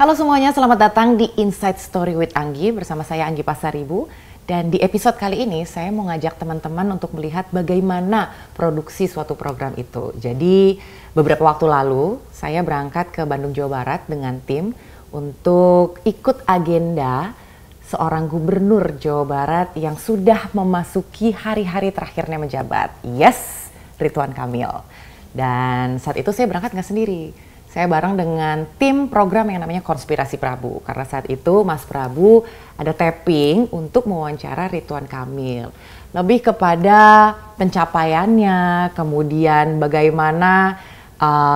Halo semuanya, selamat datang di Inside Story with Anggi bersama saya Anggi Pasaribu. Dan di episode kali ini saya mau ngajak teman-teman untuk melihat bagaimana produksi suatu program itu. Jadi beberapa waktu lalu saya berangkat ke Bandung, Jawa Barat dengan tim untuk ikut agenda seorang gubernur Jawa Barat yang sudah memasuki hari-hari terakhirnya menjabat. Yes, Ridwan Kamil. Dan saat itu saya berangkat nggak sendiri. Saya bareng dengan tim program yang namanya Konspirasi Prabu. Karena saat itu Mas Prabu ada tapping untuk mewawancara Ridwan Kamil. Lebih kepada pencapaiannya, kemudian bagaimana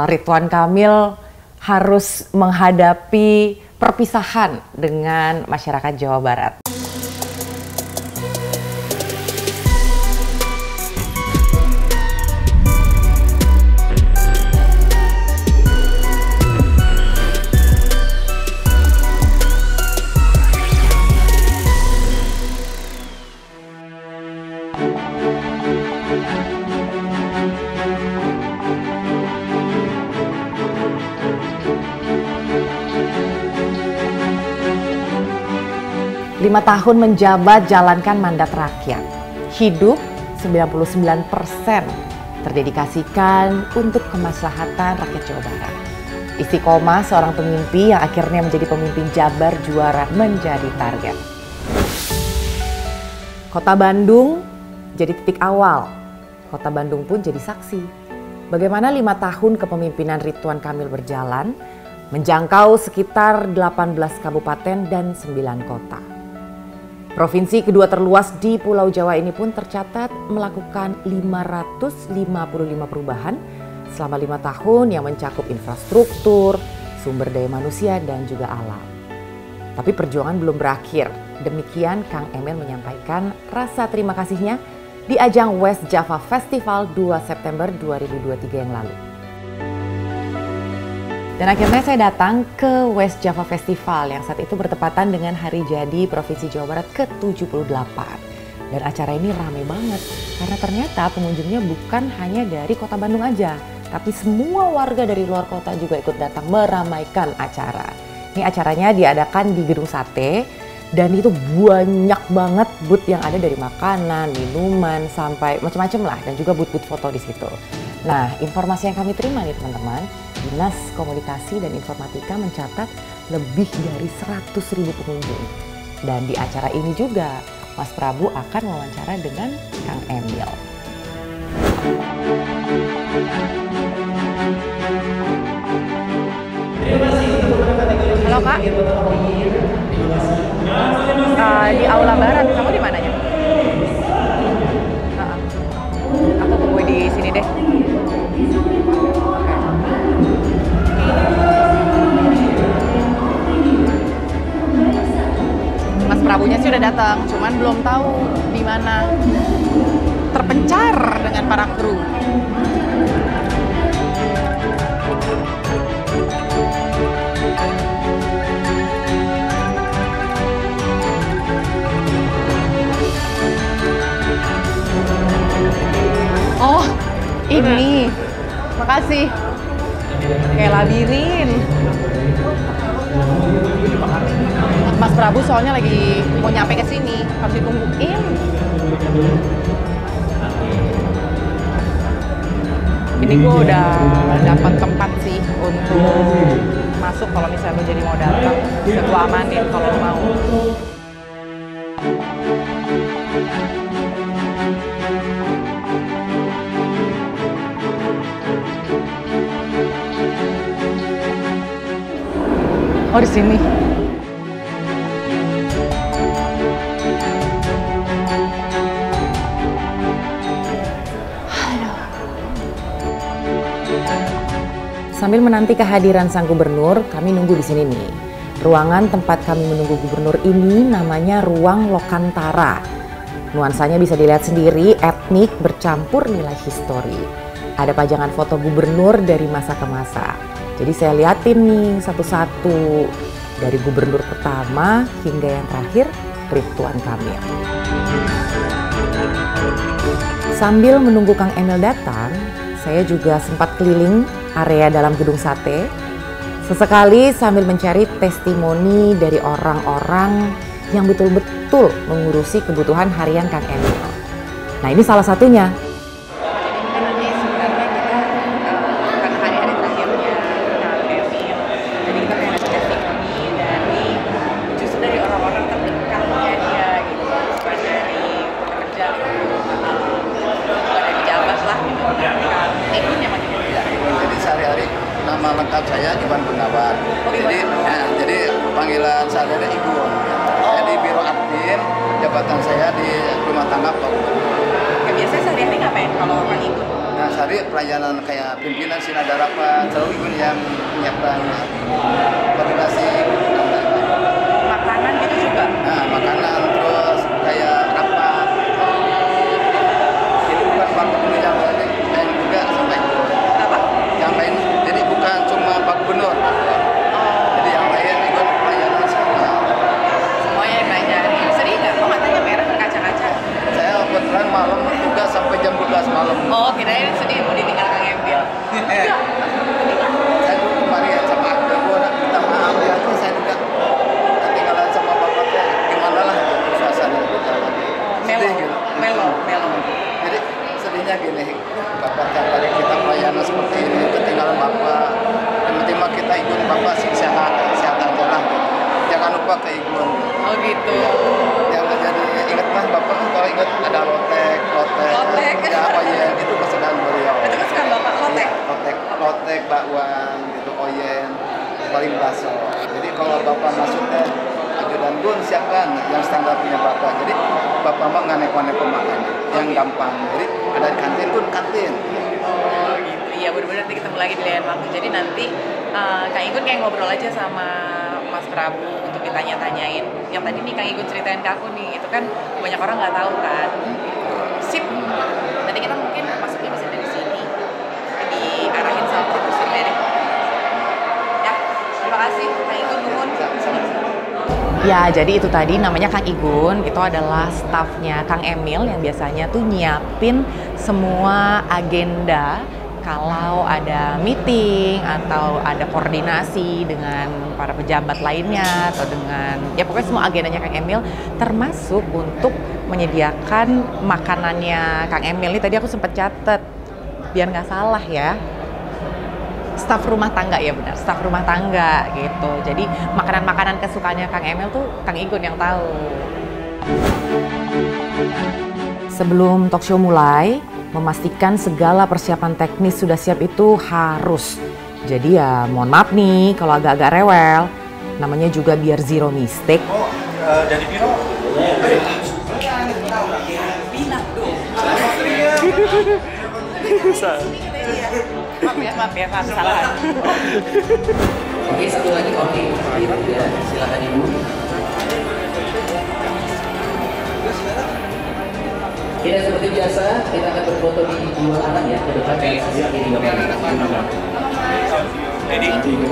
Ridwan Kamil harus menghadapi perpisahan dengan masyarakat Jawa Barat. 5 tahun menjabat jalankan mandat rakyat. Hidup 99% terdedikasikan untuk kemaslahatan rakyat Jawa Barat. Istiqomah seorang pemimpi yang akhirnya menjadi pemimpin Jabar juara menjadi target. Kota Bandung jadi titik awal. Kota Bandung pun jadi saksi. Bagaimana 5 tahun kepemimpinan Ridwan Kamil berjalan, menjangkau sekitar 18 kabupaten dan 9 kota. Provinsi kedua terluas di Pulau Jawa ini pun tercatat melakukan 555 perubahan selama 5 tahun yang mencakup infrastruktur, sumber daya manusia dan juga alam. Tapi perjuangan belum berakhir. Demikian Kang Emil menyampaikan rasa terima kasihnya di ajang West Java Festival 2 September 2023 yang lalu. Dan akhirnya saya datang ke West Java Festival yang saat itu bertepatan dengan hari jadi Provinsi Jawa Barat ke-78. Dan acara ini ramai banget karena ternyata pengunjungnya bukan hanya dari kota Bandung aja, tapi semua warga dari luar kota juga ikut datang meramaikan acara. Ini acaranya diadakan di Gedung Sate dan itu banyak banget booth yang ada dari makanan, minuman, sampai macam-macam lah, dan juga booth-booth foto di situ. Nah, informasi yang kami terima nih teman-teman, Dinas Komunikasi dan Informatika mencatat lebih dari 100.000 pengunjung. Dan di acara ini juga Mas Prabu akan wawancara dengan Kang Emil. Halo Kak. Di Aula Barat, kamu di mananya? Aku tunggu di sini deh. Mas Prabunya sih udah datang, cuman belum tahu di mana. Terpencar dengan para kru. Oh, ini. Makasih. Kayak labirin. Mas Prabu soalnya lagi mau nyampe ke sini, harus ditungguin. Ini gue udah dapat tempat sih untuk masuk kalau misalnya lo jadi mau datang, bisa gue amanin kalau lo mau. Oh, di sini. Sambil menanti kehadiran sang gubernur, kami nunggu di sini nih. Ruangan tempat kami menunggu gubernur ini namanya Ruang Lokantara. Nuansanya bisa dilihat sendiri, etnik bercampur nilai histori. Ada pajangan foto gubernur dari masa ke masa. Jadi saya liatin nih satu-satu, dari gubernur pertama hingga yang terakhir, Ridwan Kamil. Sambil menunggu Kang Emil datang, saya juga sempat keliling area dalam gedung sate. Sesekali sambil mencari testimoni dari orang-orang yang betul-betul mengurusi kebutuhan harian Kang Emil. Nah, ini salah satunya. Nanti sebenarnya kita bukan hari-hari terakhirnya Kang Emil. Jadi kita pengen testimoni justru dari orang-orang terdekatnya dia gitu. Bukan dari pekerja gitu. Bukan dari pejabat lah gitu. Nah, Igun yang makin juga. Jadi sehari-hari nama lengkap saya Iwan Gunawan. Jadi panggilan sehari-hari Igun. Saya di Biro Admin, jabatan saya di rumah tangga Pak Gubernur. Ya, biasanya sehari-hari ngapain kalau orang Igun? Nah, sehari pelayanan kayak pimpinan sinada rapat, selalu Igun yang menyiapkan koordinasi dan lain-lain. Makanan gitu juga? Nah, makanan terus kayak rapat. Jadi bukan Pak Gubernur yang lain juga sampai Igun. Apa? Yang lain, jadi bukan cuma Pak Gubernur. Jadi yang lain Igun pelayanan semua. Semuanya dipelajari. Sedih nggak? Kok matanya merah berkaca-kaca? Saya kebetulan malam juga sampai jam 12 malam. Oh, kirain sedih mau ditinggal Kang Emil. Saya dulu kemarin sama Agda, gue minta maaf ya, terus saya juga ketinggalan sama bapaknya. Gimana lah gitu, suasana kita lagi. Sedih gitu. Melo. Jadi sedihnya gini, bapak tiap hari kita pelayanan seperti ini, ketinggalan bapak. Yang penting mah kita ikut bapak sehat aja lah. Jangan lupa ke Igun. Oh gitu. Jangan jadi ingat lah bapak kalau ingat ada lotek. Ya, oyen itu kesukaan beliau. Itu kesukaan bapak lotek? Lotek, bakwan, gitu, oyen, paling bakso. Jadi kalau bapak masuknya ajudan gun siapkan yang standar punya bapak. Jadi bapak mah nggak neko-neko makan, yang gampang. Jadi ada di kantin gun kantin. Oh gitu. Iya benar-benar nanti ketemu lagi di lain waktu. Jadi nanti Kang Igun kayak ngobrol aja sama Mas Prabu untuk ditanya-tanyain. Yang tadi nih Kang Igun ceritain ke aku nih, itu kan banyak orang nggak tahu kan. Sip. Nanti kita mungkin masuknya bisa dari sini. Diarahin sama produsernya deh. Ya, terima kasih Kang Igun nuhun. Ya, jadi itu tadi namanya Kang Igun, itu adalah stafnya Kang Emil yang biasanya tuh nyiapin semua agenda kalau ada meeting atau ada koordinasi dengan para pejabat lainnya atau dengan ya pokoknya semua agendanya Kang Emil, termasuk untuk menyediakan makanannya Kang Emil. Ini tadi aku sempat catet biar nggak salah ya, staf rumah tangga, ya benar, staf rumah tangga gitu. Jadi makanan-makanan kesukaannya Kang Emil tuh Kang Igun yang tahu. Sebelum talk show mulai, memastikan segala persiapan teknis sudah siap itu harus. Jadi ya mohon maaf nih kalau agak-agak rewel. Namanya juga biar zero mistake. Oh, dari biro? Maaf ya, kesalahan. Oke, satu lagi oke. Ya, silakan Ibu. Tidak seperti biasa, kita akan berfoto di dua arah ya, ke depan dan sebelah kiri gambar. Jadi kita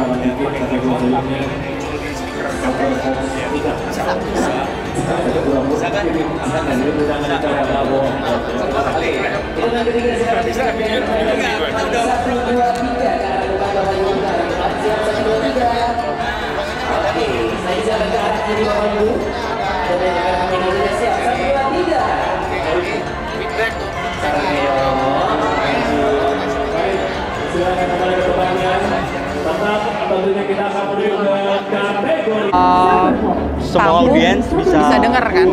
semua audiens bisa dengar kan?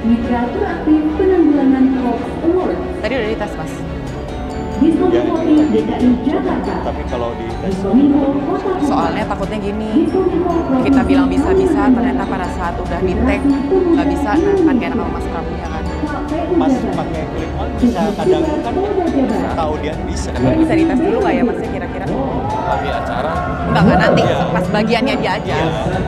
Literatur Aktif Penanggulangan Hoax Award. Tadi udah dites Mas. Diskominfo DKI Jakarta. tapi kalau di Diskominfo Kota Bogor. Soalnya takutnya gini, Diskominfo kita Provinsi bilang bisa-bisa, Dki ternyata pada saat udah di tag nggak bisa, nah kan kayak nama Mas Prabunya kan. pas pakai click on bisa kadang kan tahu dia bisa Ini bisa dites dulu nggak ya Masnya kira-kira? lagi acara Enggak nanti, Iya. pas bagiannya dia aja.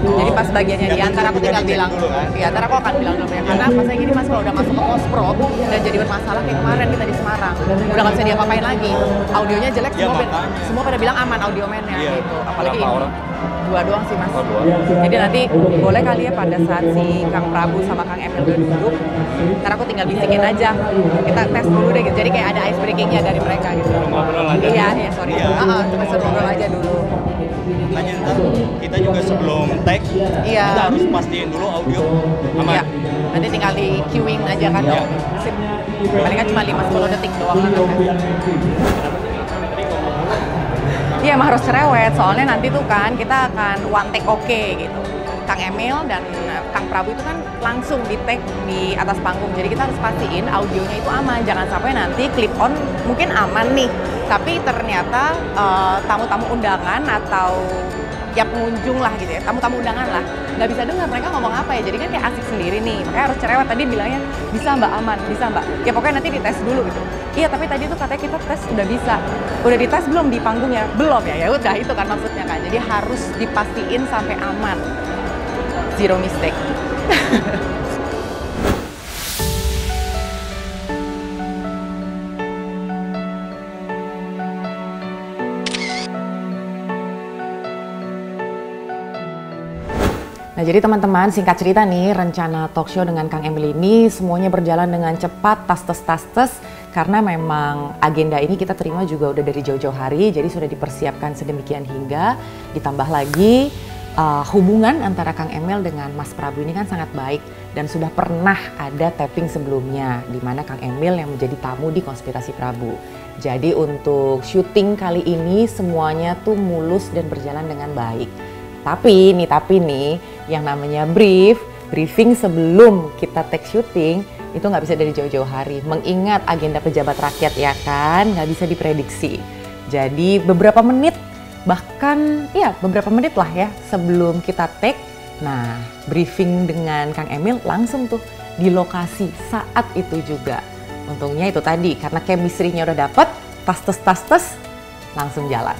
Jadi pas bagiannya dia, ntar aku tinggal Dicek bilang, dulu kan? ya ntar aku akan bilang dulu ya. Karena masanya gini Mas, kalau udah masuk ke pospro dan jadi bermasalah kayak kemarin kita di Semarang, udah nggak bisa diapa-apain lagi. Audionya jelek, Ya, semua, makanya. semua pada bilang aman audio man-nya Iya. gitu. Apalagi Berapa ini. orang? Dua doang sih Mas. Oh, dua. Jadi nanti boleh kali ya pada saat si Kang Prabu sama Kang Emil udah duduk, ntar aku tinggal bisikin aja. Kita tes dulu deh gitu. Jadi kayak ada ice breaking-nya dari mereka gitu. Ngobrol aja. Iya, sorry. Iya. Cuma suruh ngobrol aja dulu. Makanya ntar kita juga sebelum tag, Iya. kita harus pastiin dulu audio aman. Iya. Nanti tinggal di queuing aja kan. Iya. Sip. Paling kan cuma 5-10 detik doang kan. Iya, emang harus cerewet. Soalnya nanti tuh kan kita akan one take oke gitu. Kang Emil dan Kang Prabu itu kan langsung di take di atas panggung. Jadi kita harus pastiin audionya itu aman. Jangan sampai nanti clip on mungkin aman nih, tapi ternyata tamu-tamu undangan atau ya pengunjung lah gitu ya, tamu-tamu undangan lah, nggak bisa dengar mereka ngomong apa ya. Jadi kan kayak asik sendiri nih. Makanya harus cerewet. Tadi bilangnya bisa Mbak, aman, bisa Mbak. Ya pokoknya nanti dites dulu gitu. Iya, tapi tadi tuh katanya kita tes udah bisa. Udah dites belum di panggung ya? Belum ya. Ya udah itu kan maksudnya kan. Jadi harus dipastiin sampai aman. Zero mistake. Nah, jadi teman-teman, singkat cerita nih, rencana talk show dengan Kang Emil ini semuanya berjalan dengan cepat, tas-tes, karena memang agenda ini kita terima juga udah dari jauh-jauh hari, jadi sudah dipersiapkan sedemikian hingga ditambah lagi hubungan antara Kang Emil dengan Mas Prabu ini kan sangat baik dan sudah pernah ada tapping sebelumnya di mana Kang Emil yang menjadi tamu di Konspirasi Prabu. Jadi untuk syuting kali ini semuanya tuh mulus dan berjalan dengan baik. Tapi nih, yang namanya briefing sebelum kita take syuting itu nggak bisa dari jauh-jauh hari. Mengingat agenda pejabat rakyat ya kan, nggak bisa diprediksi. Jadi beberapa menit, bahkan ya beberapa menit lah ya sebelum kita take, nah briefing dengan Kang Emil langsung tuh di lokasi saat itu juga. Untungnya itu tadi, karena chemistry-nya udah dapet, tas-tes, langsung jalan.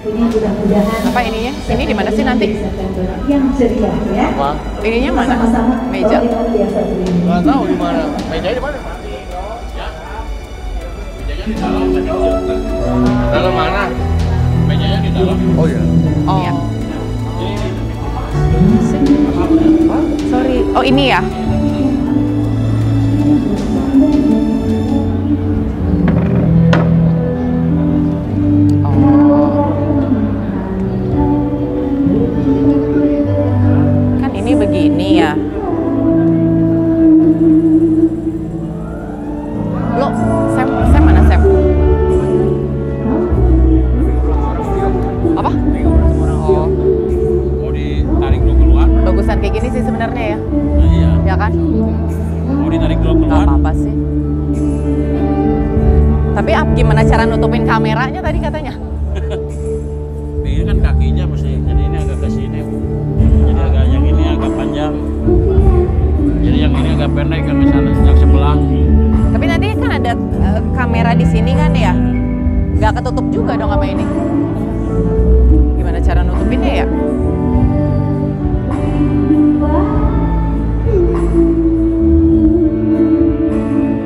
Ini mudah-mudahan Apa ininya? Ini di mana sih nanti? yang ceria ya. Ininya mana? Sama-sama Meja? yang luar biasa ini. Nggak tahu di mana. Mejanya di mana? Dalam mana? Mejanya di dalam. Oh iya. Oh. Iya. Sorry. Oh ini ya? Oh. Kan ini begini ya. Lo, Sam mana Sam? Apa? Oh. Mau ditarik dulu keluar? Bagusan kayak gini sih sebenarnya ya. Nah, iya. Ya kan? Mau ditarik dulu Gak keluar? apa-apa sih. Tapi gimana cara nutupin kameranya tadi katanya? Ini kan kakinya mesti, jadi ini agak ke sini. Jadi agak yang ini agak panjang. Jadi yang ini agak pendek, yang misalnya yang sebelah. Tapi nanti kan ada kamera di sini kan ya? Gak ketutup juga dong sama ini. Gimana cara nutupinnya ya?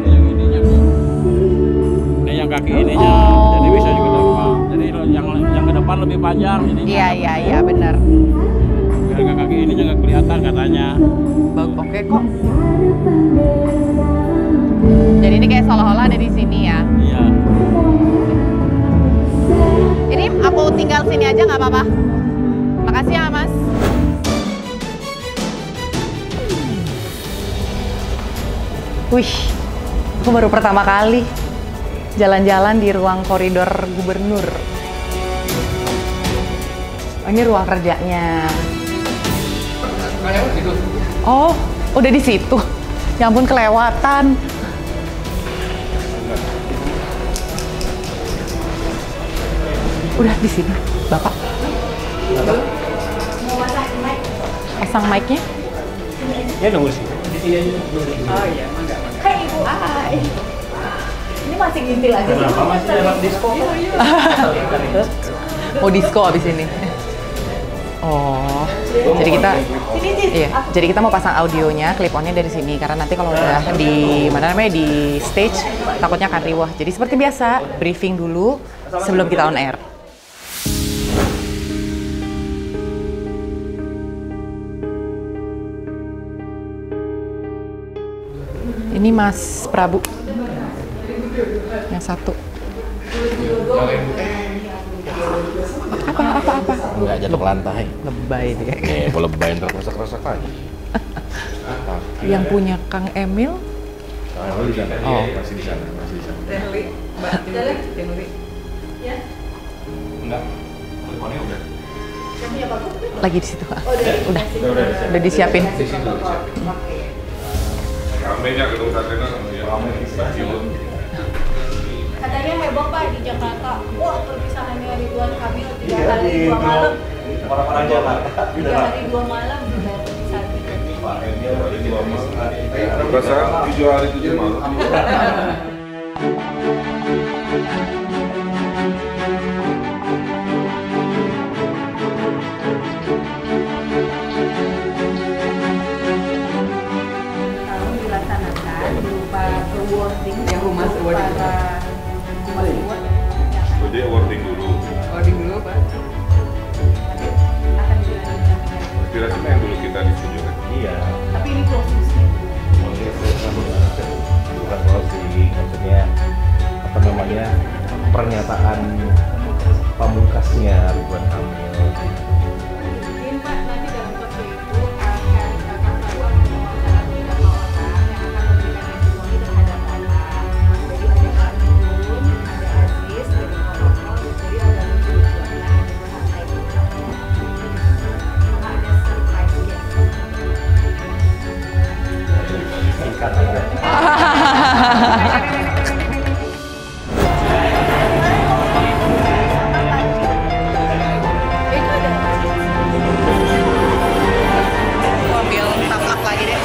Yang ininya nih. Ini yang kaki ininya, Oh. jadi bisa juga gampang. Jadi yang ke depan lebih panjang. Iya benar. Biar kaki ininya nggak kelihatan katanya. Oke kok. Jadi ini kayak seolah-olah ada di sini ya. Iya. Ini aku tinggal sini aja nggak apa-apa. Makasih ya Mas. Wih, aku baru pertama kali jalan-jalan di ruang koridor gubernur. Oh, ini ruang kerjanya. Oh, udah di situ. Ya ampun, kelewatan. Udah di sini, Bapak. Pasang mic-nya. Ya nunggu sih. Hai Ibu. Hai. Ini masih ngintil aja. Kenapa masih dalam disco? Mau disco abis ini. Oh, jadi kita mau pasang audionya, clip on-nya dari sini karena nanti kalau udah di di stage takutnya akan riwah. Jadi seperti biasa, briefing dulu sebelum kita on air. Ini Mas Prabu yang satu. Apa? Nggak jatuh ke lantai. Lebay dia. Kalau lebay ntar rusak-rusak lagi. Yang punya Kang Emil? Oh, di sana. Oh. Masih di sana. Tenli, Mbak Tenli. Ya. Enggak. Teleponnya udah. Lagi di situ. Udah disiapin. Ramenya gedung Satena ya. Katanya heboh Pak di Jakarta. Wah, perpisahannya Ridwan Kamil 3 hari 2 malam. Orang-orang Jakarta. 3 hari 2 malam sudah perpisahan itu. Perasaan 7 hari 7 malam. Tahun dilaksanakan berupa awarding Yang humas awarding. para humas award. Jadi awarding dulu. Loading dulu, Pak. Akan dilanjutkan. Kira-kira yang dulu kita ditunjukkan. Iya. Tapi ini closing statement. Bukan closing, maksudnya apa namanya pernyataan pamungkasnya Ridwan Kamil. Mungkin Pak nanti dalam foto itu akan Kakak Prabu akan mewawancara beberapa orang yang akan memberikan testimoni terhadap Bapak. Jadi ada Pak Nurun, ada Aziz, ada Protokol, jadi ada lucu-lucuan, ada santai gitu. Sama ada surprise guest. Singkat aja. Ambil taplak lagi deh.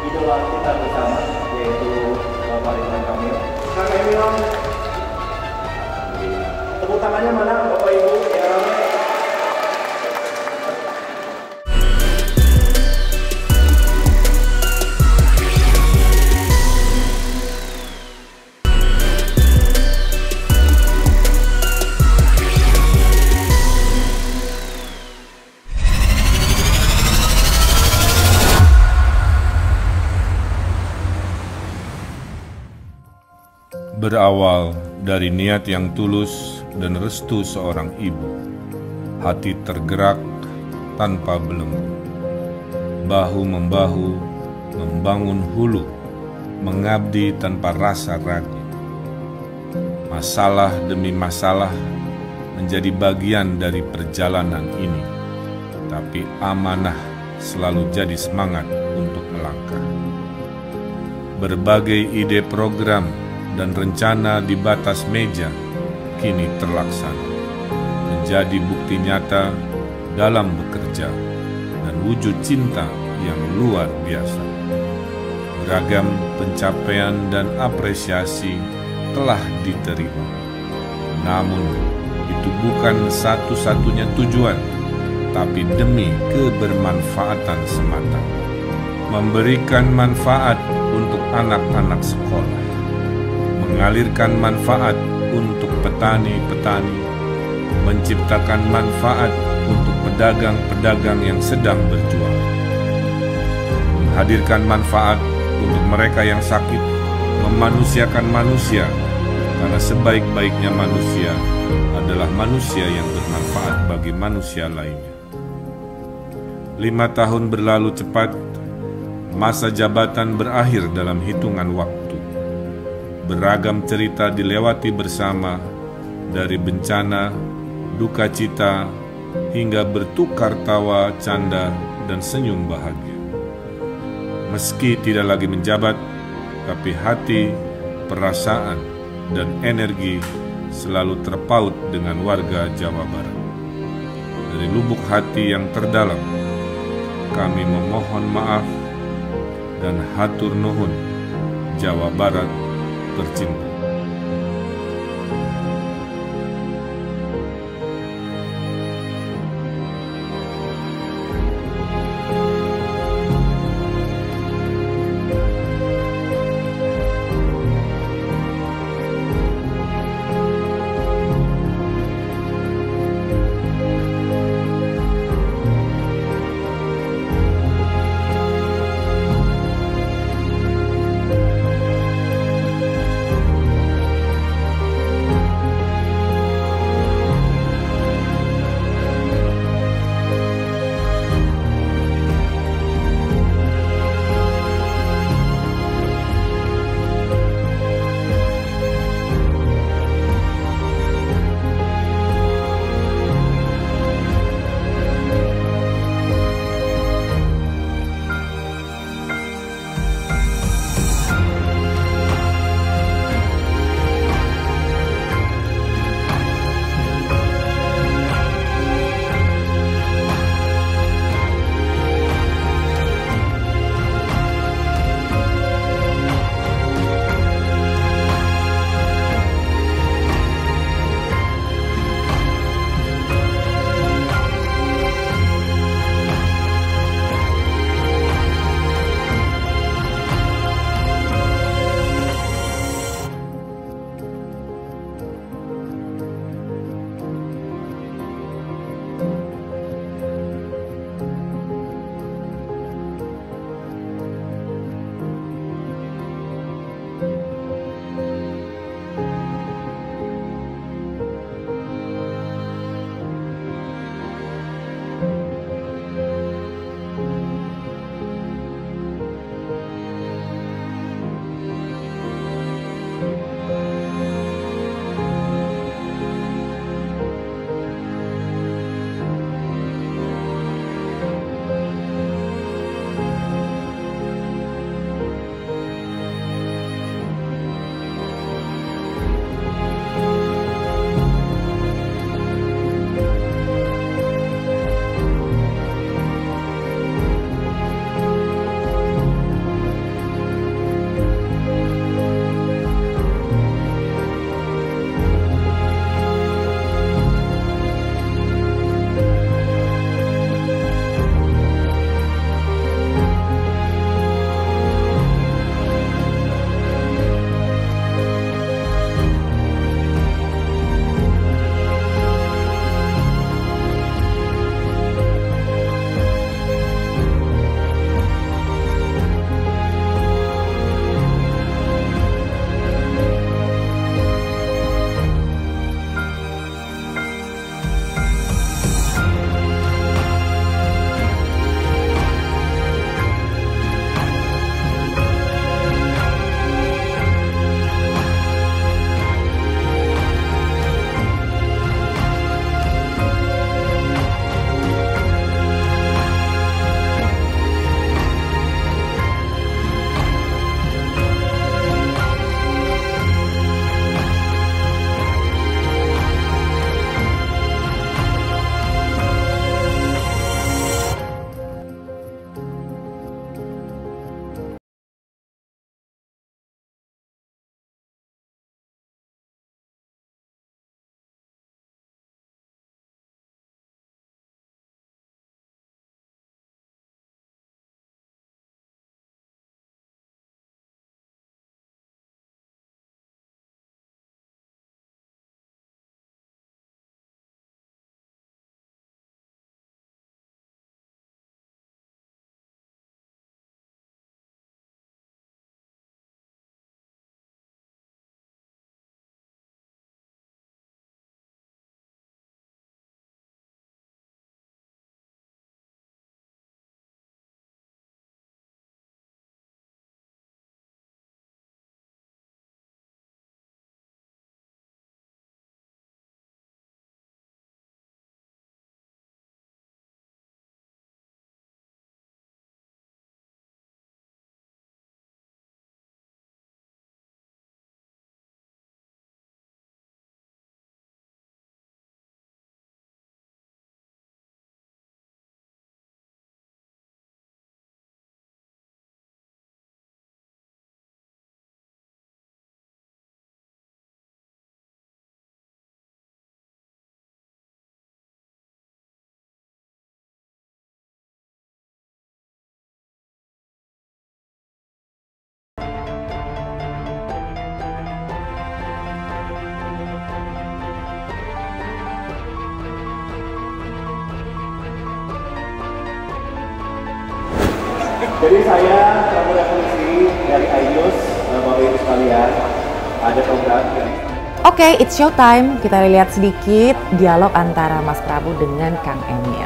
Idola kita bersama yaitu Bapak Ridwan Kamil. Kang Emil. Tepuk tangannya mana Bapak Ibu yang ramai. Berawal dari niat yang tulus dan restu seorang ibu, hati tergerak tanpa belenggu. Bahu-membahu, membangun hulu, mengabdi tanpa rasa ragu. Masalah demi masalah menjadi bagian dari perjalanan ini, tapi amanah selalu jadi semangat untuk melangkah. Berbagai ide program dan rencana di batas meja kini terlaksana, menjadi bukti nyata dalam bekerja dan wujud cinta yang luar biasa. Beragam pencapaian dan apresiasi telah diterima, namun itu bukan satu-satunya tujuan, tapi demi kebermanfaatan semata. Memberikan manfaat untuk anak-anak sekolah, mengalirkan manfaat untuk petani-petani, menciptakan manfaat untuk pedagang-pedagang yang sedang berjuang, menghadirkan manfaat untuk mereka yang sakit, memanusiakan manusia, karena sebaik-baiknya manusia adalah manusia yang bermanfaat bagi manusia lainnya. 5 tahun berlalu cepat, masa jabatan berakhir dalam hitungan waktu. Beragam cerita dilewati bersama, dari bencana, duka cita, hingga bertukar tawa, canda, dan senyum bahagia. Meski tidak lagi menjabat, tapi hati, perasaan, dan energi selalu terpaut dengan warga Jawa Barat. Dari lubuk hati yang terdalam, kami memohon maaf dan hatur nuhun Jawa Barat tercinta. Jadi saya selaku revolusi dari iNews, Bapak Ibu sekalian, ada program yang Oke, it's showtime. Kita lihat sedikit dialog antara Mas Prabu dengan Kang Emil.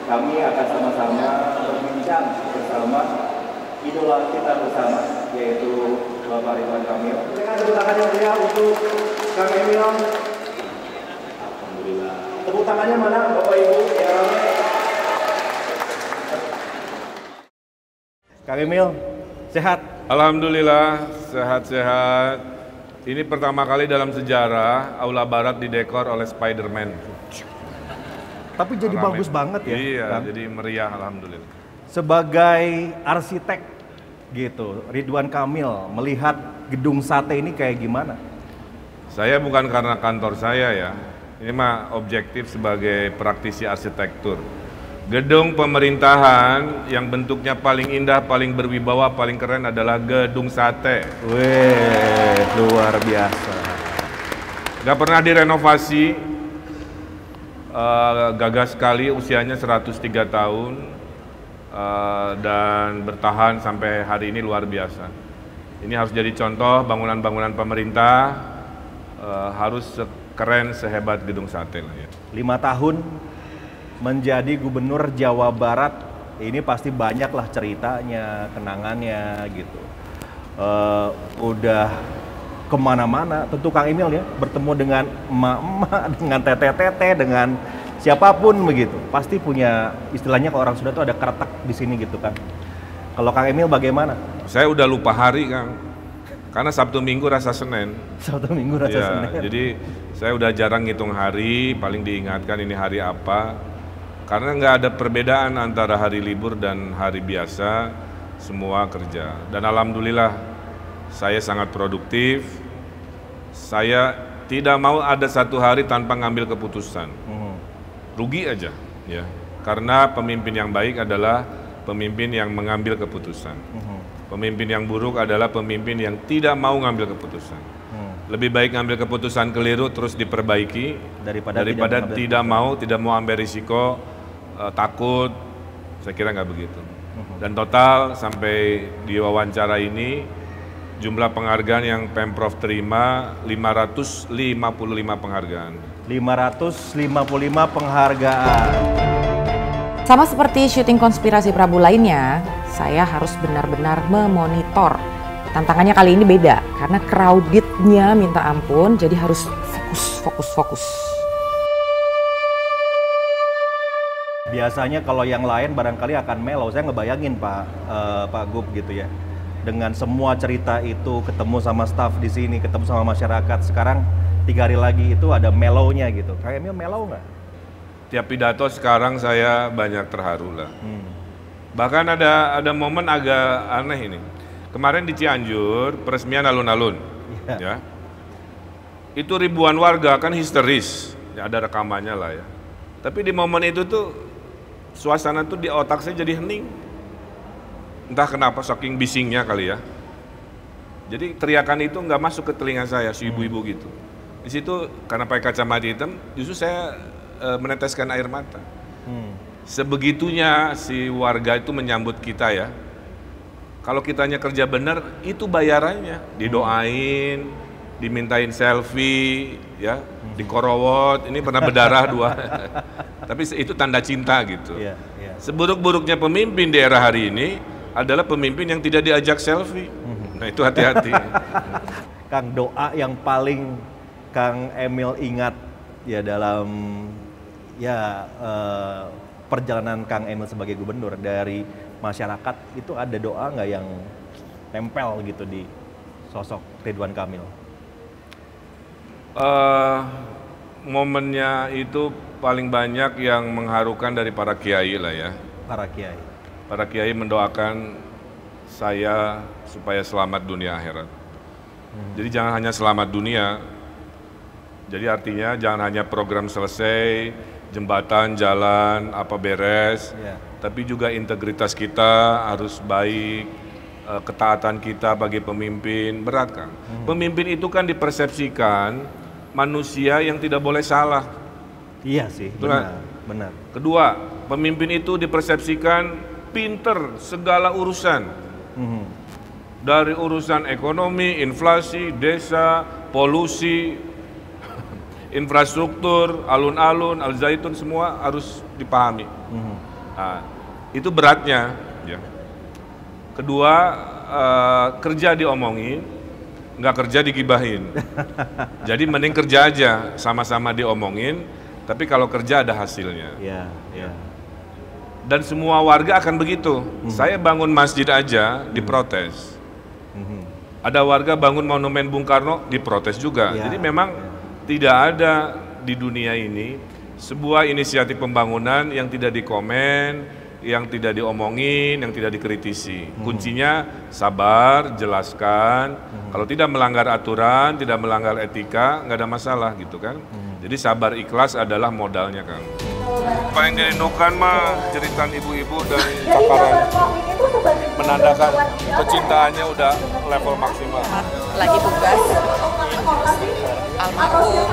kami akan sama-sama berbincang bersama idola kita bersama, yaitu Bapak Ridwan Kamil. Dengan tepuk tangan yang meriah untuk Kang Emil. Alhamdulillah. Tepuk tangannya mana Bapak Ibu? Ya. Kang Emil, sehat? Alhamdulillah, sehat-sehat. Ini pertama kali dalam sejarah Aula Barat didekor oleh Spider-Man. Tapi jadi Rame. bagus banget ya. Iya, Kang? jadi meriah alhamdulillah. Sebagai arsitek gitu, Ridwan Kamil melihat gedung sate ini kayak gimana? Saya bukan karena kantor saya ya. Ini mah objektif sebagai praktisi arsitektur. Gedung pemerintahan yang bentuknya paling indah, paling berwibawa, paling keren adalah gedung sate. Wih, luar biasa. Gak pernah direnovasi, gagah sekali, usianya 103 tahun, dan bertahan sampai hari ini luar biasa. Ini harus jadi contoh bangunan-bangunan pemerintah, harus keren sehebat gedung sate lah ya. 5 tahun menjadi gubernur Jawa Barat, ini pasti banyaklah ceritanya, kenangannya gitu. Udah kemana-mana, tentu Kang Emil ya, bertemu dengan emak-emak, dengan tete-tete, dengan siapapun begitu. Pasti punya, istilahnya kalau orang Sunda tuh ada kretek di sini gitu kan. Kalau Kang Emil bagaimana? Saya udah lupa hari Kang, karena Sabtu Minggu rasa Senin. Sabtu Minggu rasa ya, Senin. Jadi saya udah jarang ngitung hari, paling diingatkan ini hari apa. Karena nggak ada perbedaan antara hari libur dan hari biasa, semua kerja. Dan alhamdulillah saya sangat produktif. Saya tidak mau ada satu hari tanpa ngambil keputusan. Rugi aja, ya. Karena pemimpin yang baik adalah pemimpin yang mengambil keputusan. Pemimpin yang buruk adalah pemimpin yang tidak mau ngambil keputusan. Lebih baik ngambil keputusan keliru terus diperbaiki daripada tidak mau ambil risiko, takut. Saya kira nggak begitu. Dan total sampai di wawancara ini jumlah penghargaan yang Pemprov terima 555 penghargaan. 555 penghargaan. Sama seperti syuting konspirasi Prabu lainnya, saya harus benar-benar memonitor. Tantangannya kali ini beda, karena crowded-nya minta ampun, jadi harus fokus. Biasanya kalau yang lain barangkali akan mellow, saya ngebayangin Pak Gub gitu ya. Dengan semua cerita itu, ketemu sama staff di sini, ketemu sama masyarakat, sekarang 3 hari lagi itu ada mellow-nya gitu. Kang Emil mellow nggak? Tiap pidato sekarang saya banyak terharu lah. Bahkan ada momen agak aneh ini. Kemarin di Cianjur, peresmian alun-alun. Ya. Itu ribuan warga kan histeris. Ya, ada rekamannya lah ya. Tapi di momen itu tuh, suasana tuh di otak saya jadi hening. Entah kenapa, saking bisingnya kali ya. Jadi teriakan itu nggak masuk ke telinga saya, si ibu-ibu gitu. Di situ karena pakai kacamata hitam, justru saya meneteskan air mata. Sebegitunya si warga itu menyambut kita ya. Kalau kitanya kerja benar, itu bayarannya. Didoain, dimintain selfie, ya, dikorowot. Ini pernah berdarah 2. Tapi itu tanda cinta gitu. Seburuk-buruknya pemimpin di era hari ini adalah pemimpin yang tidak diajak selfie. Nah itu hati-hati. Kang, doa yang paling Kang Emil ingat ya dalam perjalanan Kang Emil sebagai gubernur dari masyarakat, itu ada doa nggak yang nempel gitu di sosok Ridwan Kamil? Momennya itu paling banyak yang mengharukan dari para kiai lah ya. Para kiai mendoakan saya supaya selamat dunia akhirat. Jadi jangan hanya selamat dunia. Jadi artinya jangan hanya program selesai, jembatan, jalan, apa beres, tapi juga integritas kita harus baik, ketaatan kita bagi pemimpin, berat kan. Pemimpin itu kan dipersepsikan manusia yang tidak boleh salah. Iya sih, benar. Kedua, pemimpin itu dipersepsikan pinter segala urusan. Dari urusan ekonomi, inflasi, desa, polusi, infrastruktur, alun-alun, Al-Zaitun semua harus dipahami. Nah, itu beratnya. Ya. Kedua, kerja diomongin, nggak kerja digibahin. Jadi mending kerja aja, sama-sama diomongin, tapi kalau kerja ada hasilnya. Dan semua warga akan begitu. Saya bangun masjid aja diprotes. Ada warga bangun monumen Bung Karno diprotes juga. Jadi memang tidak ada di dunia ini sebuah inisiatif pembangunan yang tidak dikomen, yang tidak diomongin, yang tidak dikritisi. Kuncinya sabar, jelaskan. Kalau tidak melanggar aturan, tidak melanggar etika, nggak ada masalah gitu kan. Jadi sabar ikhlas adalah modalnya Kang. Paling dirindukan mah jeritan ibu-ibu dan cakaran, menandakan kecintaannya udah level maksimal. Lagi tugas, almarhum,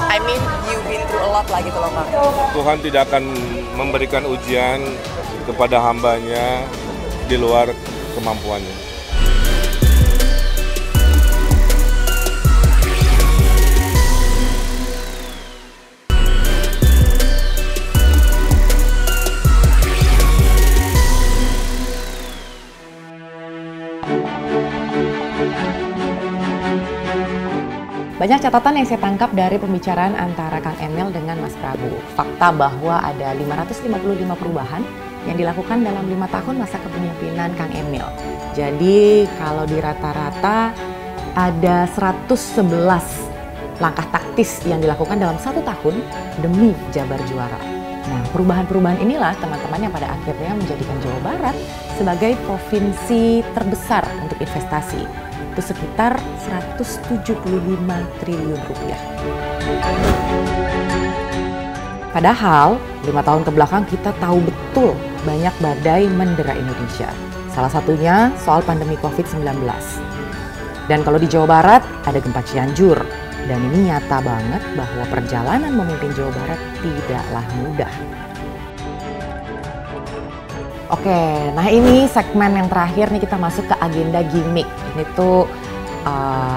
I mean you've been through a lot lah gitu loh Bang. Tuhan tidak akan memberikan ujian kepada hambanya di luar kemampuannya. Banyak catatan yang saya tangkap dari pembicaraan antara Kang Emil dengan Mas Prabu. Fakta bahwa ada 555 perubahan yang dilakukan dalam 5 tahun masa kepemimpinan Kang Emil. Jadi kalau di rata-rata ada 111 langkah taktis yang dilakukan dalam 1 tahun demi Jabar juara. Nah, perubahan-perubahan inilah teman-teman yang pada akhirnya menjadikan Jawa Barat sebagai provinsi terbesar untuk investasi. Itu sekitar 175 triliun rupiah. Padahal 5 tahun ke belakang kita tahu betul banyak badai mendera Indonesia. Salah satunya soal pandemi COVID-19. Dan kalau di Jawa Barat ada gempa Cianjur. Dan ini nyata banget bahwa perjalanan memimpin Jawa Barat tidaklah mudah. Oke, nah ini segmen yang terakhir nih kita masuk ke agenda gimmick. Ini tuh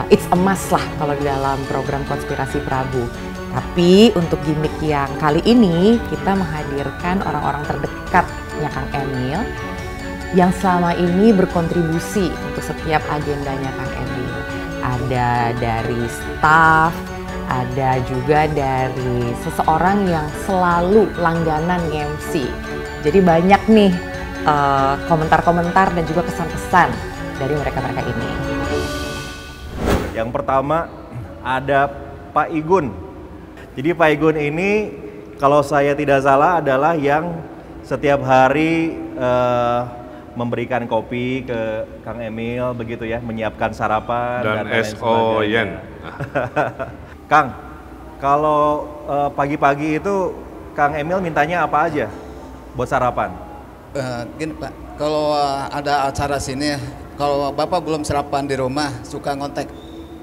it's a must lah kalau di dalam program Konspirasi Prabu. Tapi untuk gimmick yang kali ini kita menghadirkan orang-orang terdekatnya Kang Emil yang selama ini berkontribusi untuk setiap agendanya Kang Emil. Ada dari staff, ada juga dari seseorang yang selalu langganan MC. Jadi banyak nih komentar-komentar dan juga kesan-kesan dari mereka-mereka ini. Yang pertama ada Pak Igun. Jadi Pak Igun ini kalau saya tidak salah adalah yang setiap hari memberikan kopi ke Kang Emil begitu ya, menyiapkan sarapan dan lain sebagainya. Kang, kalau pagi-pagi itu Kang Emil mintanya apa aja buat sarapan? Gini Pak, kalau ada acara sini, kalau Bapak belum sarapan di rumah, suka ngontek,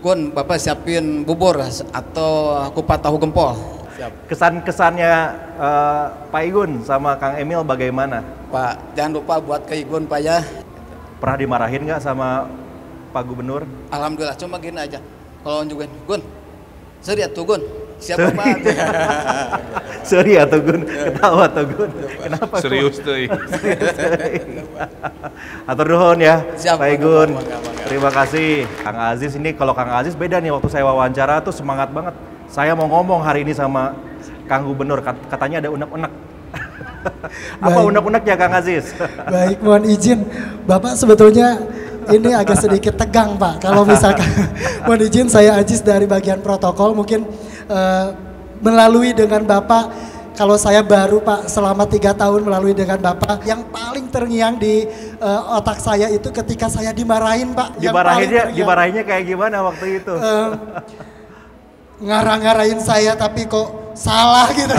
Gun, Bapak siapin bubur atau kupat tahu gempol. Siap. Kesan-kesannya Pak Igun sama Kang Emil bagaimana? Pak, jangan lupa buat ke Igun Pak ya. Pernah dimarahin nggak sama Pak Gubernur? Alhamdulillah, cuma gini aja, kalau juga Gun, serius tuh Gun. Siapa Pak? Serius tuh Gun, ketawa tuh Gun. Kenapa? Serius tuh. Atur nuhun ya, Siap, Pak Igun. Terima kasih. Kang Aziz ini, kalau Kang Aziz beda nih, waktu saya wawancara tuh semangat banget. Saya mau ngomong hari ini sama Kang Gubernur, katanya ada unek-unek. Apa unek-uneknya Kang Aziz? Baik, mohon izin. Bapak sebetulnya ini agak sedikit tegang Pak. Kalau misalkan mohon izin, saya Aziz dari bagian protokol mungkin melalui dengan Bapak kalau saya baru Pak selama 3 tahun melalui dengan Bapak, yang paling terngiang di otak saya itu ketika saya dimarahin Pak. Dimarahinnya kayak gimana waktu itu? Ngarang-ngarahin saya tapi kok salah gitu.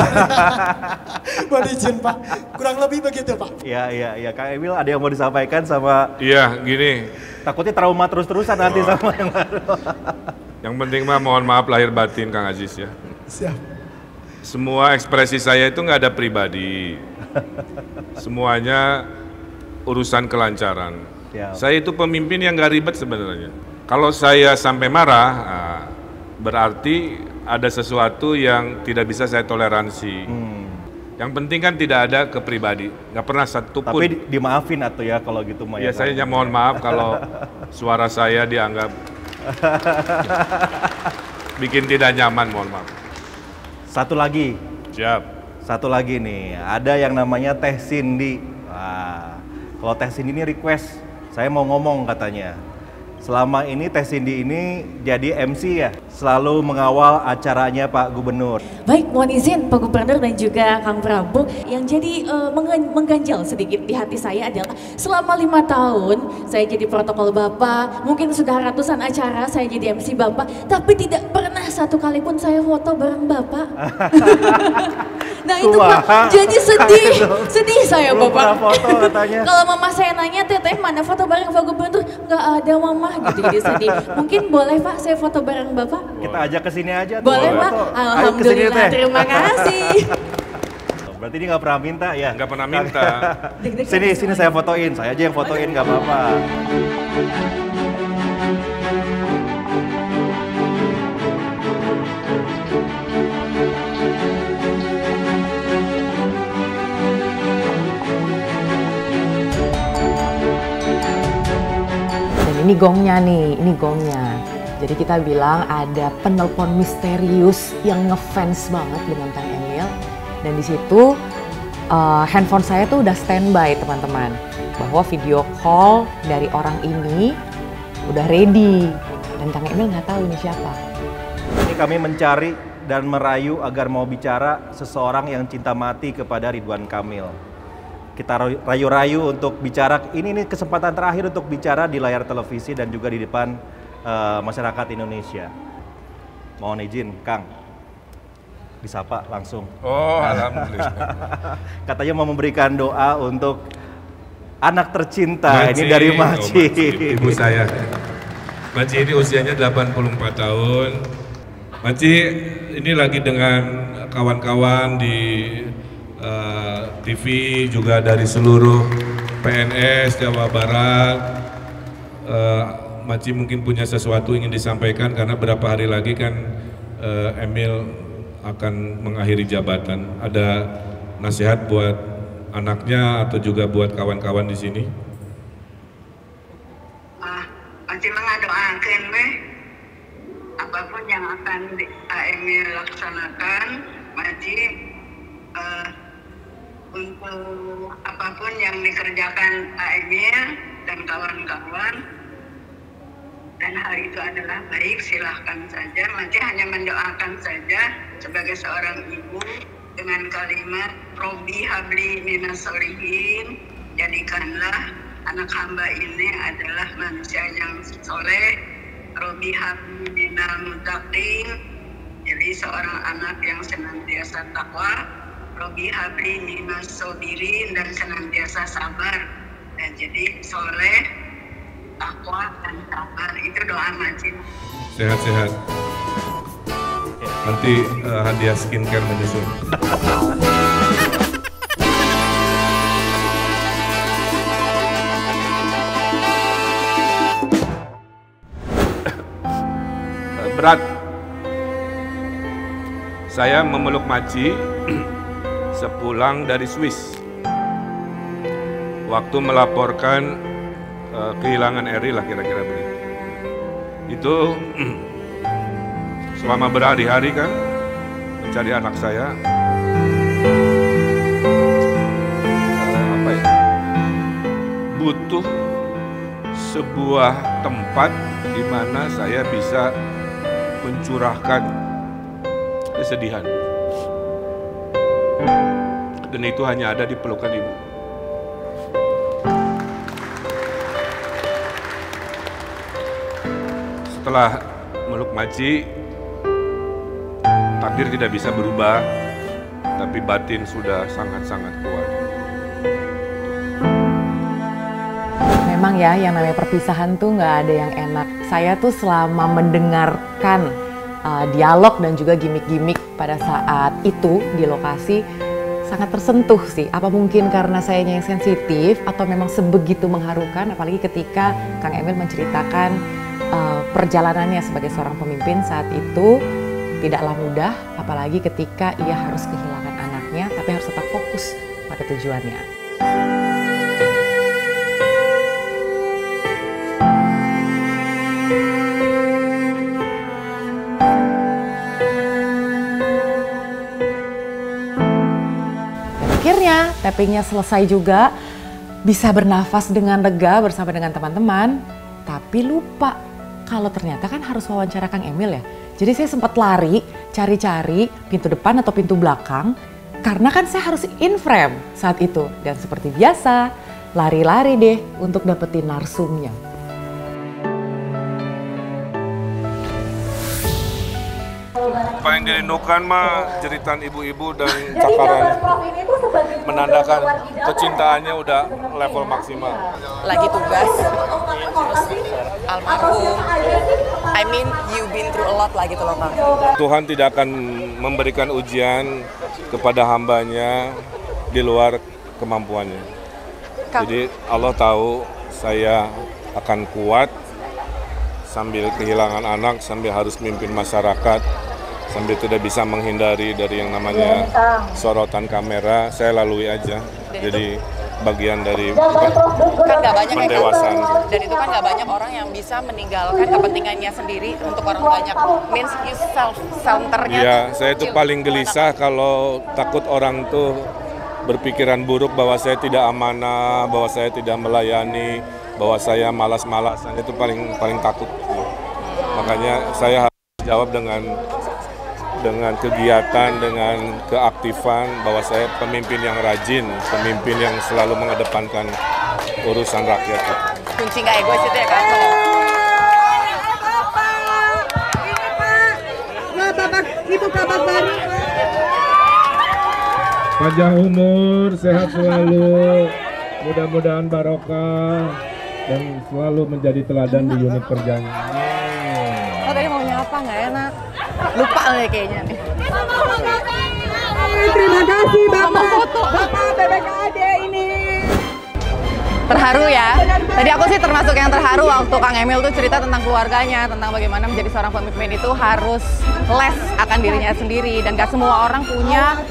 Mohon izin Pak, kurang lebih begitu Pak. Iya, Kang Emil ada yang mau disampaikan sama? Iya, gini. Takutnya trauma terus-terusan nanti sama yang baru. Yang penting mah mohon maaf lahir batin Kang Aziz ya. Siap. Semua ekspresi saya itu nggak ada pribadi. Semuanya urusan kelancaran. Siap. Saya itu pemimpin yang nggak ribet sebenarnya. Kalau saya sampai marah, berarti ada sesuatu yang tidak bisa saya toleransi. Yang penting kan tidak ada ke pribadi, nggak pernah satu pun. Tapi dimaafin atau ya kalau gitu Maya. Ya saya mohon maaf kalau suara saya dianggap bikin tidak nyaman, mohon maaf. Satu lagi. Siap. Satu lagi nih, ada yang namanya Teh Cindy. Wah, kalau Teh Cindy ini request, saya mau ngomong katanya. Selama ini Teh Cindy ini jadi MC ya, selalu mengawal acaranya Pak Gubernur. Baik, mohon izin Pak Gubernur dan juga Kang Prabu, yang jadi mengganjal sedikit di hati saya adalah selama 5 tahun saya jadi protokol Bapak, mungkin sudah ratusan acara saya jadi MC Bapak, tapi tidak pernah satu kali pun saya foto bareng Bapak. Nah itu Pak, jadi sedih saya Bapak. Foto katanya. Kalau mama saya nanya, Teteh mana foto bareng Pak Gubernur? Nggak ada Mama, gitu jadi sedih. Mungkin boleh Pak saya foto bareng Bapak? Kita ajak ke sini aja. Boleh Pak, alhamdulillah terima kasih. Berarti dia nggak pernah minta ya? Nggak pernah minta. Sini saya fotoin, saya aja yang fotoin nggak apa-apa. Ini gongnya nih, ini gongnya. Jadi kita bilang ada penelpon misterius yang ngefans banget dengan Kang Emil. Dan di situ handphone saya tuh udah standby teman-teman. Bahwa video call dari orang ini udah ready. Dan Kang Emil nggak tahu ini siapa. Ini kami mencari dan merayu agar mau bicara seseorang yang cinta mati kepada Ridwan Kamil. Kita rayu-rayu untuk bicara, ini kesempatan terakhir untuk bicara di layar televisi dan juga di depan masyarakat Indonesia. Mohon izin, Kang, disapa langsung. Oh, alhamdulillah. Katanya mau memberikan doa untuk anak tercinta, ini dari Maci. Ibu saya. Maci ini usianya 84 tahun. Maci ini lagi dengan kawan-kawan di TV, juga dari seluruh PNS Jawa Barat. Maci mungkin punya sesuatu ingin disampaikan karena berapa hari lagi kan Emil akan mengakhiri jabatan. Ada nasihat buat anaknya atau juga buat kawan-kawan di sini? Maci mengadoakan apapun yang akan Emil laksanakan, Maci untuk apapun yang dikerjakan Emil dan kawan-kawan, dan hal itu adalah baik, silahkan saja. Maci hanya mendoakan saja sebagai seorang ibu dengan kalimat Robi habli minas solihin, jadikanlah anak hamba ini adalah manusia yang soleh. Robi habli minal muttaqin, jadi seorang anak yang senantiasa takwa. Robi habli minas sobirin, dan senantiasa sabar. Dan jadi soleh, takwa, dan sabar, itu doa Maci. Sehat-sehat. Nanti hadiah skincare menyusul. Berat. Saya memeluk Maci sepulang dari Swiss. Waktu melaporkan kehilangan Eri lah kira-kira begitu. Itu selama berhari-hari kan mencari anak saya. Butuh sebuah tempat di mana saya bisa mencurahkan kesedihan. Dan itu hanya ada di pelukan ibu. Setelah meluk Maci, takdir tidak bisa berubah, tapi batin sudah sangat-sangat kuat. Memang ya, yang namanya perpisahan tuh nggak ada yang enak. Saya tuh selama mendengarkan dialog dan juga gimmick-gimmick pada saat itu di lokasi, sangat tersentuh sih. Apa mungkin karena sayanya yang sensitif atau memang sebegitu mengharukan, apalagi ketika Kang Emil menceritakan perjalanannya sebagai seorang pemimpin saat itu tidaklah mudah, apalagi ketika ia harus kehilangan anaknya, tapi harus tetap fokus pada tujuannya. Akhirnya tappingnya selesai juga, bisa bernafas dengan lega bersama dengan teman-teman, tapi lupa kalau ternyata kan harus wawancara Kang Emil ya. Jadi saya sempat lari, cari-cari pintu depan atau pintu belakang, karena kan saya harus in frame saat itu. Dan seperti biasa, lari-lari deh untuk dapetin narsumnya. Paling dirindukan mah jeritan ibu-ibu dan cakaran, menandakan kecintaannya udah level maksimal. Lagi tugas, terus almarhum, I mean you've been through a lot lah gitu loh Kang. Tuhan tidak akan memberikan ujian kepada hambanya di luar kemampuannya. Jadi Allah tahu saya akan kuat sambil kehilangan anak, sambil harus mimpin masyarakat, sambil tidak bisa menghindari dari yang namanya sorotan kamera, saya lalui aja. Jadi bagian dari kan nggak banyak pendewasan. Dan itu kan nggak banyak orang yang bisa meninggalkan kepentingannya sendiri untuk orang banyak. Means you self-centernya. Iya, saya itu paling gelisah kalau takut orang tuh berpikiran buruk bahwa saya tidak amanah, bahwa saya tidak melayani, bahwa saya malas-malasan, itu paling takut. Makanya saya harus jawab dengan kegiatan, dengan keaktifan, bahwa saya pemimpin yang rajin, pemimpin yang selalu mengedepankan urusan rakyat. Kunci nggak egois itu ya Kang? Bapak, itu kabar baru. Panjang umur, sehat selalu, mudah-mudahan barokah dan selalu menjadi teladan di unit kerjanya. Oh tadi mau nyapa nggak enak, lupa nih kayaknya nih. Terima kasih Bapak, Bapak BBKAD ini. Terharu ya. Tadi aku sih termasuk yang terharu waktu Kang Emil tuh cerita tentang keluarganya, tentang bagaimana menjadi seorang pemimpin itu harus less akan dirinya sendiri, dan gak semua orang punya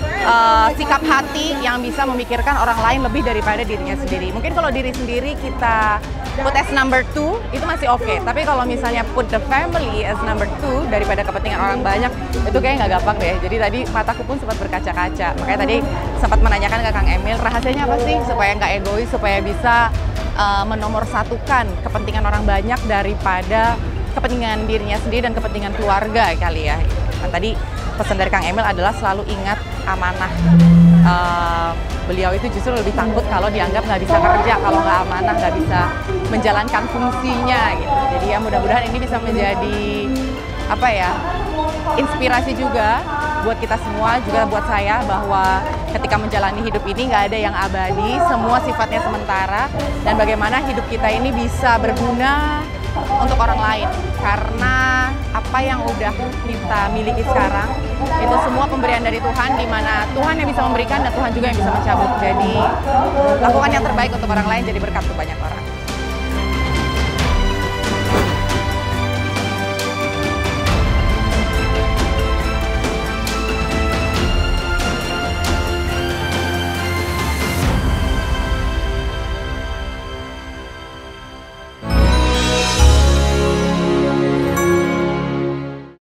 sikap hati yang bisa memikirkan orang lain lebih daripada dirinya sendiri. Mungkin kalau diri sendiri kita put as number 2 itu masih oke, tapi kalau misalnya put the family as number 2 daripada kepentingan orang banyak, itu kayaknya nggak gampang deh. Jadi tadi mataku pun sempat berkaca-kaca, makanya tadi sempat menanyakan ke Kang Emil rahasianya apa sih supaya nggak egois, supaya bisa menomorsatukan kepentingan orang banyak daripada kepentingan dirinya sendiri dan kepentingan keluarga kali ya. Nah, tadi pesan dari Kang Emil adalah selalu ingat amanah. Beliau itu justru lebih takut kalau dianggap nggak bisa kerja, kalau nggak amanah, nggak bisa menjalankan fungsinya gitu. Jadi ya mudah-mudahan ini bisa menjadi apa ya, inspirasi juga buat kita semua, juga buat saya, bahwa ketika menjalani hidup ini nggak ada yang abadi, semua sifatnya sementara, dan bagaimana hidup kita ini bisa berguna untuk orang lain, karena apa yang udah kita miliki sekarang itu semua pemberian dari Tuhan, di mana Tuhan yang bisa memberikan dan Tuhan juga yang bisa mencabut. Jadi lakukan yang terbaik untuk orang lain, jadi berkat untuk banyak orang.